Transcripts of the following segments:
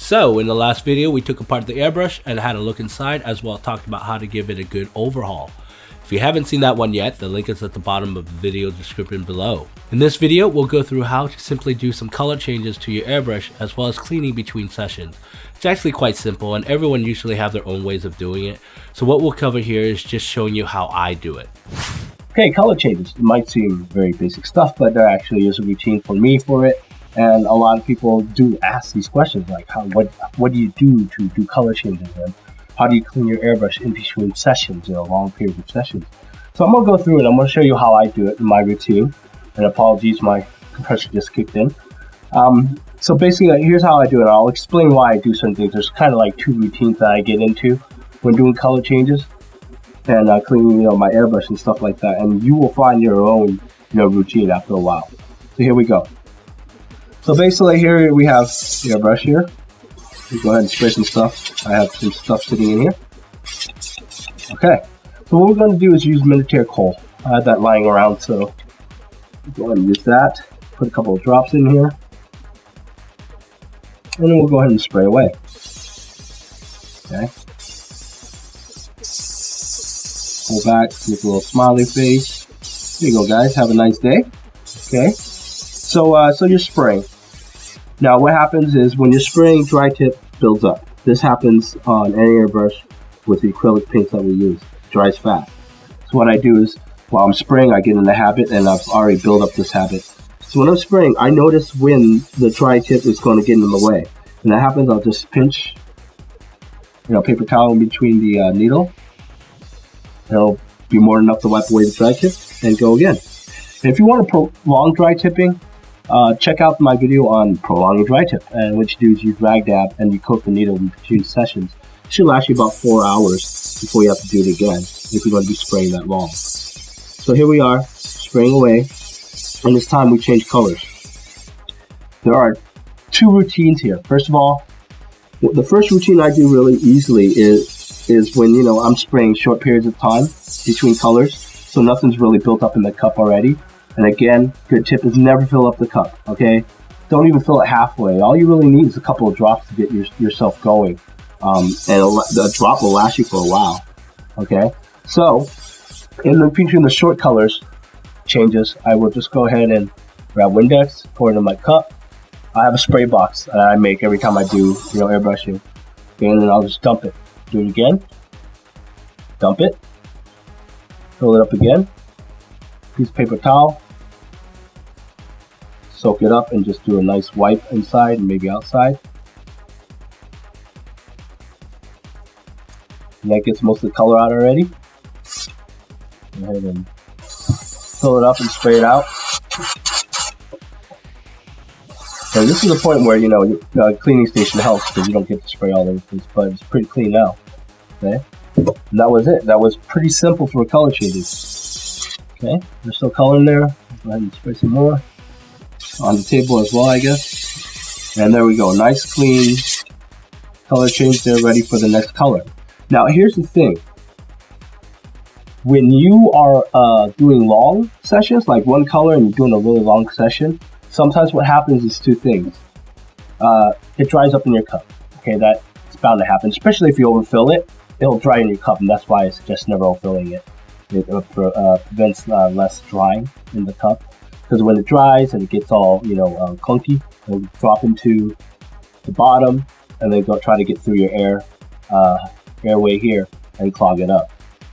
So in the last video, we took apart the airbrush and had a look inside, as well as talked about how to give it a good overhaul. If you haven't seen that one yet, the link is at the bottom of the video description below. In this video, we'll go through how to simply do some color changes to your airbrush, as well as cleaning between sessions. It's actually quite simple, and everyone usually have their own ways of doing it. So what we'll cover here is just showing you how I do it. Okay, color changes. It might seem very basic stuff, but there actually is a routine for me for it. And a lot of people do ask these questions, like what do you do to do color changes? And how do you clean your airbrush in between sessions, long periods of sessions? So I'm going to go through it. I'm going to show you how I do it in my routine. And apologies, my compressor just kicked in. So basically, here's how I do it. I'll explain why I do certain things. There's kind of like two routines that I get into when doing color changes and cleaning, my airbrush and stuff like that. And you will find your own, routine after a while. So here we go. So basically, here we have the airbrush here. Let's go ahead and spray some stuff. I have some stuff sitting in here. Okay. So what we're going to do is use Intermetiate coal. I had that lying around, so go ahead and use that. Put a couple of drops in here. And then we'll go ahead and spray away. Okay. Pull back, make a little smiley face. There you go, guys. Have a nice day. Okay. So you're spraying. Now what happens is when you're spraying, dry tip builds up. This happens on any airbrush with the acrylic paints that we use. It dries fast. So what I do is while I'm spraying, I get in the habit, and I've already built up this habit. So when I'm spraying, I notice when the dry tip is going to get in the way. When that happens, I'll just pinch, paper towel in between the needle. It'll be more than enough to wipe away the dry tip and go again. And if you want to prolong dry tipping, check out my video on prolonging dry tip. And what you do is you drag dab and you coat the needle in between sessions. It should last you about 4 hours before you have to do it again if you're going to be spraying that long. So here we are, spraying away, and this time we change colors. There are two routines here. First of all, the first routine I do really easily is when I'm spraying short periods of time between colors, so nothing's really built up in the cup already. And again, good tip is never fill up the cup, okay? Don't even fill it halfway. All you really need is a couple of drops to get yourself going. And the drop will last you for a while, okay? So, between the short colors changes, I will just go ahead and grab Windex, pour it in my cup. I have a spray box that I make every time I do, airbrushing. Okay, and then I'll just dump it. Do it again. Dump it. Fill it up again. Piece of paper towel. Soak it up and just do a nice wipe inside and maybe outside. And that gets most of the color out already. Go ahead and fill it up and spray it out. So this is the point where, the cleaning station helps because you don't get to spray all over the place, but it's pretty clean now. Okay? And that was it. That was pretty simple for color changes. Okay? There's still color in there. Go ahead and spray some more. On the table as well, I guess. And there we go. Nice, clean color change there, ready for the next color. Now, here's the thing. When you are doing long sessions, like one color and you're doing a really long session, sometimes what happens is two things. It dries up in your cup. Okay, that's bound to happen, especially if you overfill it. It'll dry in your cup, and that's why I suggest never overfilling it. It prevents less drying in the cup. Because when it dries and it gets all, clunky, it'll drop into the bottom and then go try to get through your airway here and clog it up.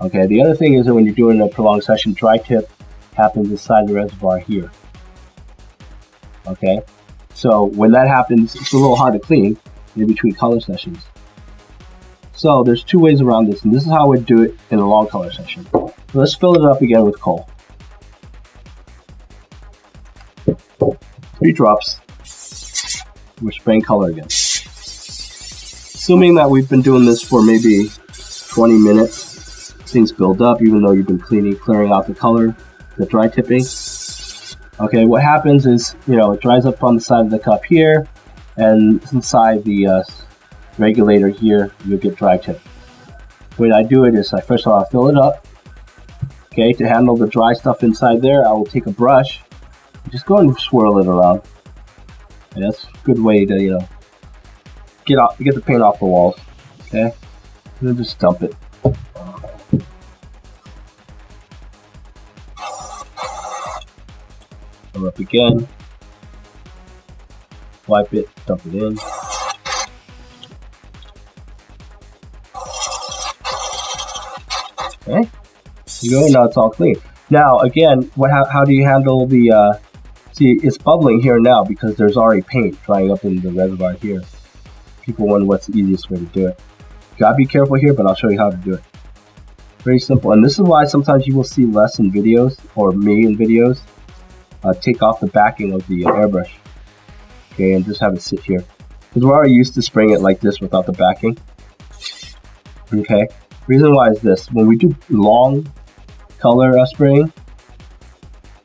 Okay, the other thing is that when you're doing a prolonged session, dry tip happens inside the reservoir here. Okay, so when that happens, it's a little hard to clean in between color sessions. So there's two ways around this, and this is how I would do it in a long color session. So let's fill it up again with coal. 3 drops. We're spraying color again. Assuming that we've been doing this for maybe 20 minutes, things build up even though you've been clearing out the color, the dry tipping. Okay, what happens is, it dries up on the side of the cup here, and inside the regulator here, you'll get dry tip. The way I do it is, first of all, I fill it up. Okay, to handle the dry stuff inside there, I will take a brush, just go and swirl it around. And that's a good way to, get the paint off the walls. Okay, and then just dump it. Come up again. Wipe it, dump it in. Okay, there you go. Now it's all clean. Now again, how do you handle the? See, it's bubbling here now because there's already paint drying up in the reservoir here. People wonder what's the easiest way to do it. You gotta be careful here, but I'll show you how to do it. Very simple, and this is why sometimes you will see less in videos, or me in videos. Take off the backing of the airbrush. Okay, and just have it sit here. Because we're already used to spraying it like this without the backing. Okay, reason why is this. When we do long color spraying,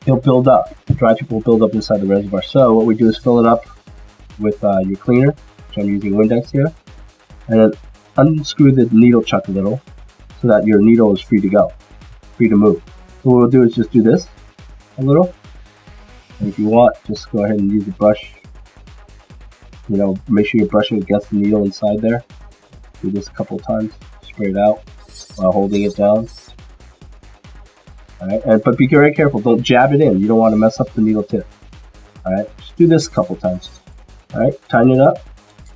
it'll build up. Dry tip will build up inside the reservoir. So what we do is fill it up with your cleaner, which I'm using Windex here. And then unscrew the needle chuck a little so that your needle is free to go, free to move. So what we'll do is just do this a little. And if you want, just go ahead and use the brush. You know, make sure you're brushing against the needle inside there. Do this a couple of times. Spray it out while holding it down. Alright, but be very careful. Don't jab it in. You don't want to mess up the needle tip. Alright, just do this a couple times. Alright, tighten it up.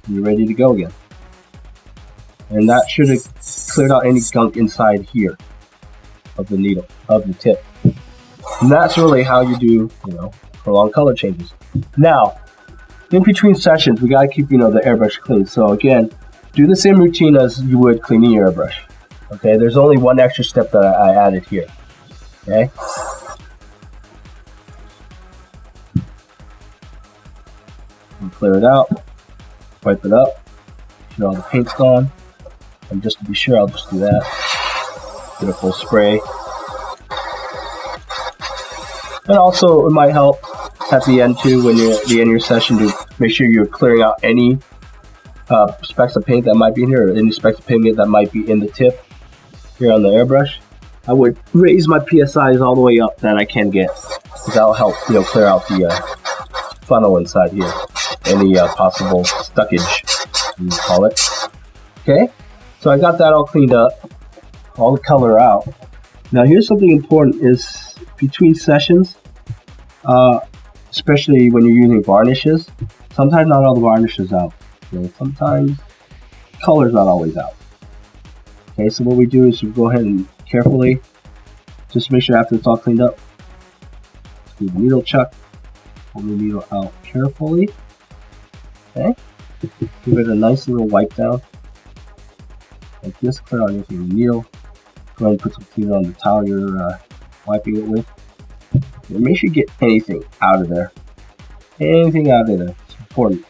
And you're ready to go again. And that should have cleared out any gunk inside here of the needle, of the tip. And that's really how you do, you know, prolonged color changes. Now, in between sessions, we gotta keep, you know, the airbrush clean. So again, do the same routine as you would cleaning your airbrush. Okay, there's only one extra step that I added here. Okay. And clear it out, wipe it up, sure all the paint's gone. And just to be sure, I'll just do that. Get a full spray. And also, it might help at the end too, when you're at the end of your session, to make sure you're clearing out any specks of paint that might be in here, or any specks of pigment that might be in the tip here on the airbrush. I would raise my PSIs all the way up that I can get, because that'll help, you know, clear out the funnel inside here, any possible stuckage, you call it. Okay, so I got that all cleaned up, all the color out. Now here's something important: is between sessions, especially when you're using varnishes, sometimes not all the varnish is out. Okay? Sometimes color's not always out. Okay, so what we do is we go ahead and carefully, just make sure after it's all cleaned up, do the needle chuck, pull the needle out carefully. Okay, give it a nice little wipe down, like this, clear out anything in the needle. Go ahead and put some cleaner on the towel you're wiping it with. And make sure you get anything out of there. Anything out of there. It's important.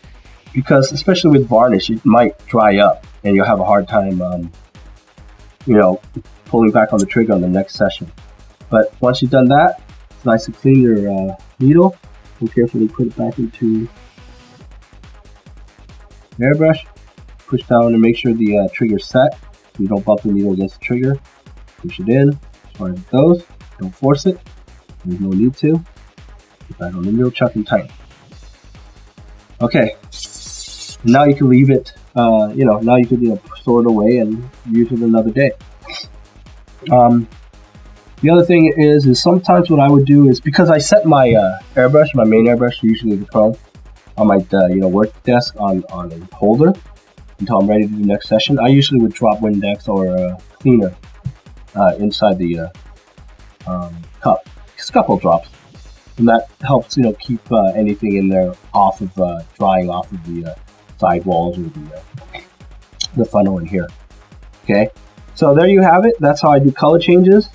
Because especially with varnish, it might dry up and you'll have a hard time, you know, pulling back on the trigger on the next session. But once you've done that, it's nice to clean your needle and carefully put it back into the airbrush. Push down and make sure the trigger's set so you don't bump the needle against the trigger. Push it in as far as it goes. Don't force it. There's no need to. Put that on the needle chuck and tighten. Okay. Now you can leave it. You know, now you can, you know, store it away and use it another day. The other thing is sometimes what I would do is, because I set my airbrush, my main airbrush, usually the chrome, on my you know, work desk on a holder until I'm ready to do the next session. I usually would drop Windex or cleaner inside the cup, just a couple drops, and that helps, you know, keep anything in there off of drying off of the side walls or the funnel in here. Okay, so there you have it. That's how I do color changes,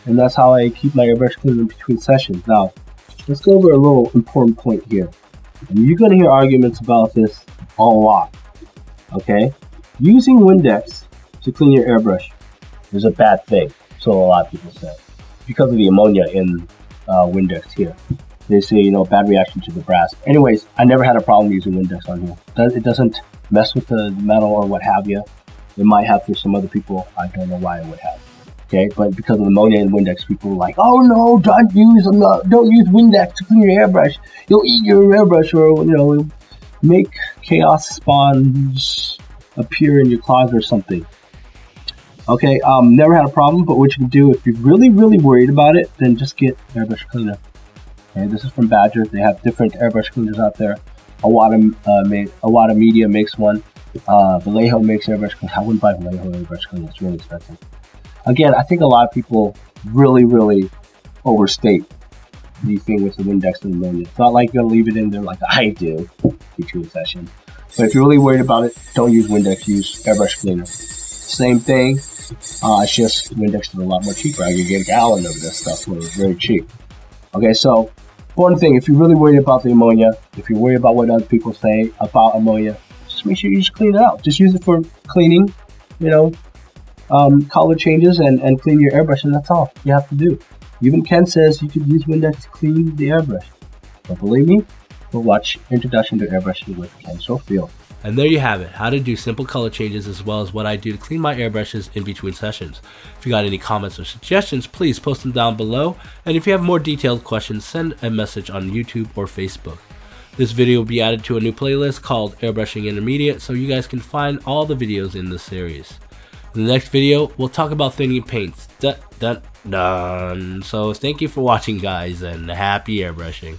and that's how I keep my airbrush clean in between sessions. Now, let's go over a little important point here, and you're going to hear arguments about this a lot. Okay, using Windex to clean your airbrush is a bad thing, so a lot of people say, because of the ammonia in Windex here. They say, you know, bad reaction to the brass. Anyways, I never had a problem using Windex on here. It doesn't mess with the metal or what have you. It might have for some other people. I don't know why it would have. Okay, but because of ammonia in Windex, people are like, oh no, don't use Windex to clean your airbrush. You'll eat your airbrush, or, you know, make chaos spawns appear in your closet or something. Okay, never had a problem, but what you can do if you're really worried about it, then just get Airbrush Cleaner. Okay, this is from Badger. They have different airbrush cleaners out there. Awada Media makes one. Vallejo makes airbrush cleaner. I wouldn't buy Vallejo airbrush cleaner. It's really expensive. Again, I think a lot of people really overstate the thing with the Windex and ammonia. It's not like you're gonna leave it in there like I do between sessions. But if you're really worried about it, don't use Windex. Use airbrush cleaner. Same thing. It's just Windex is a lot more cheaper. I could get a gallon of this stuff for very cheap. Okay, so one thing, if you're really worried about the ammonia, if you're worried about what other people say about ammonia, just make sure you just clean it out. Just use it for cleaning, color changes and clean your airbrush, and that's all you have to do. Even Ken says you could use Windex to clean the airbrush. Don't believe me? Go watch Introduction to Airbrushing with Ken Schofield. And there you have it, how to do simple color changes as well as what I do to clean my airbrushes in between sessions. If you got any comments or suggestions, please post them down below. And if you have more detailed questions, send a message on YouTube or Facebook. This video will be added to a new playlist called Airbrushing Intermediate, so you guys can find all the videos in this series. In the next video, we'll talk about thinning paints. Done. So thank you for watching, guys, and happy airbrushing.